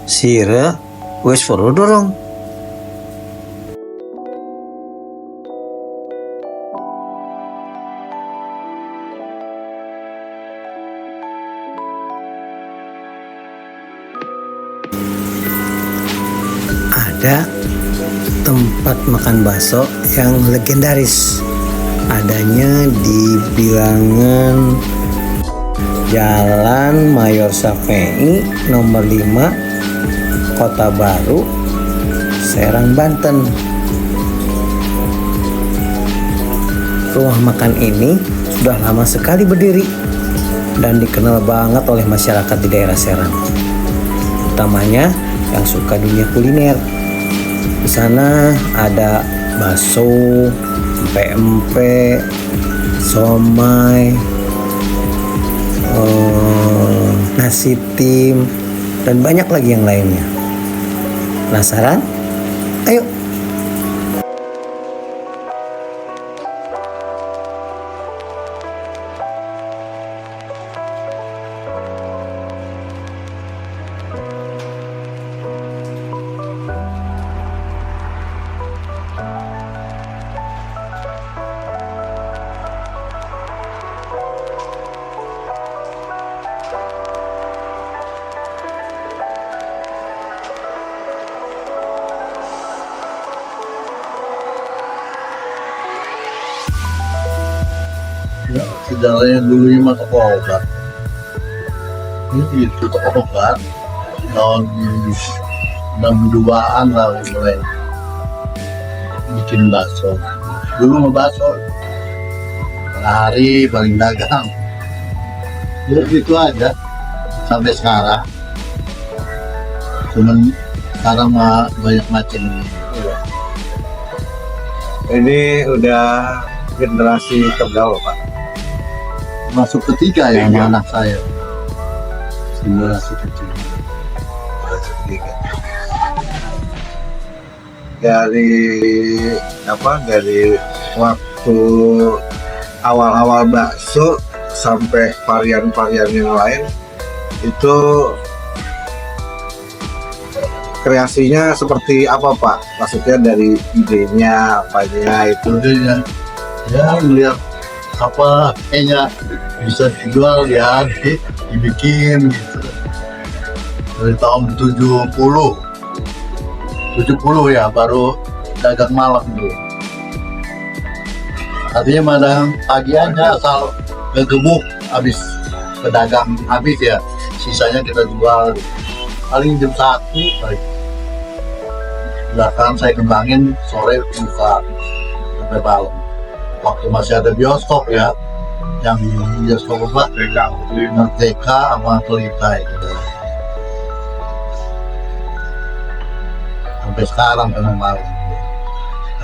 Sire, wes follow dorong. Ada tempat makan bakso yang legendaris. Adanya di bilangan Jalan Mayor Safei nomor 5, Kota Baru, Serang, Banten. Rumah makan ini sudah lama sekali berdiri dan dikenal banget oleh masyarakat di daerah Serang, utamanya yang suka dunia kuliner. Di sana ada bakso, empek-empek, somai, nasi tim, dan banyak lagi yang lainnya. Penasaran? Ayo! Ya, sejarahnya dulunya mah toko obat. Ini itu toko obat tahun 62-an lah mulai bikin bakso. Dulu mah bakso hari paling dagang. Ya gitu aja sampai sekarang. Cuman sekarang mah banyak macam. Ini udah generasi keberapa, Pak? Masuk ketiga ya sama anak saya. Generasi kecil. Dari waktu awal-awal bakso sampai varian-varian yang lain itu kreasinya seperti apa, Pak? Maksudnya dari idenya, apanya itu? Idenya ya melihat apa kayaknya bisa dijual ya, dibikin gitu. Dari tahun 70 ya baru dagang malam dulu. Artinya madang pagi aja asal ngegemuk habis pedagang habis ya, sisanya kita jual paling jam 1 paling. Belakang saya kembangin sore buka sampai malam. Waktu masih ada bioskop ya, yang bioskop apa? Merdeka sama Pelita itu. Sampai sekarang memang malam.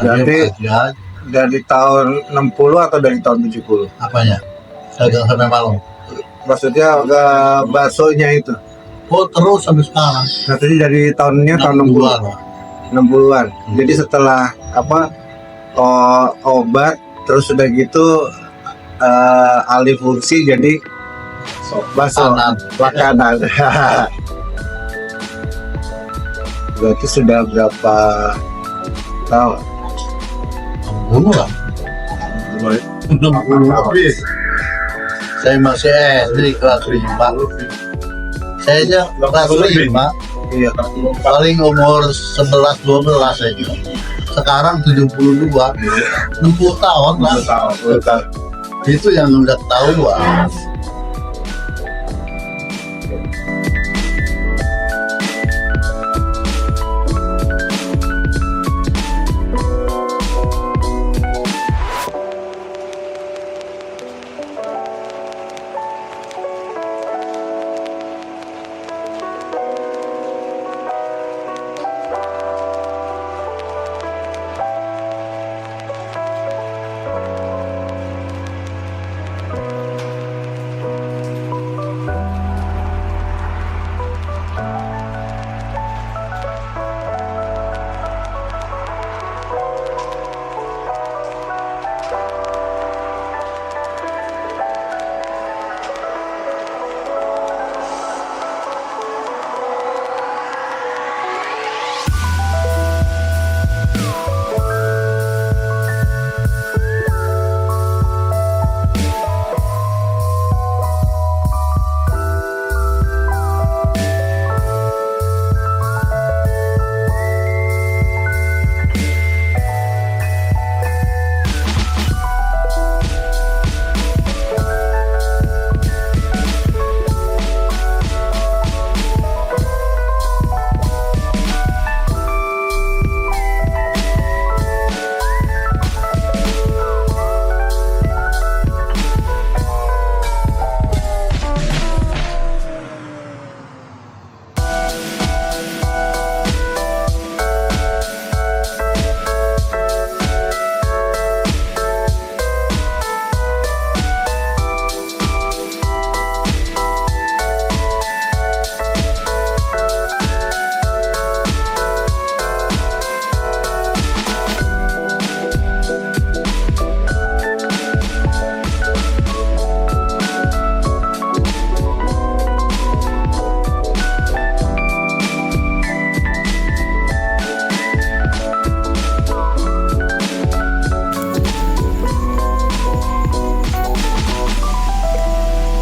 Berarti ya, dari tahun 60 atau dari tahun 70? apanya? Dagang sampai malam. Maksudnya baksonya itu. Oh terus sampai sekarang. Berarti dari tahunnya tahun 60-an. 60-an. Jadi setelah obat terus sudah gitu alih fungsi jadi bakso makanan. Berarti sudah berapa tahun? 60 lah. 60 habis. Saya masih SD kelas 5. Saya aja kelas 5. Iya, Paling umur 11-12 aja. Sekarang 72, 60 tahun lah. Itu yang udah ketahuan.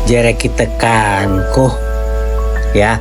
jere kita kan, ya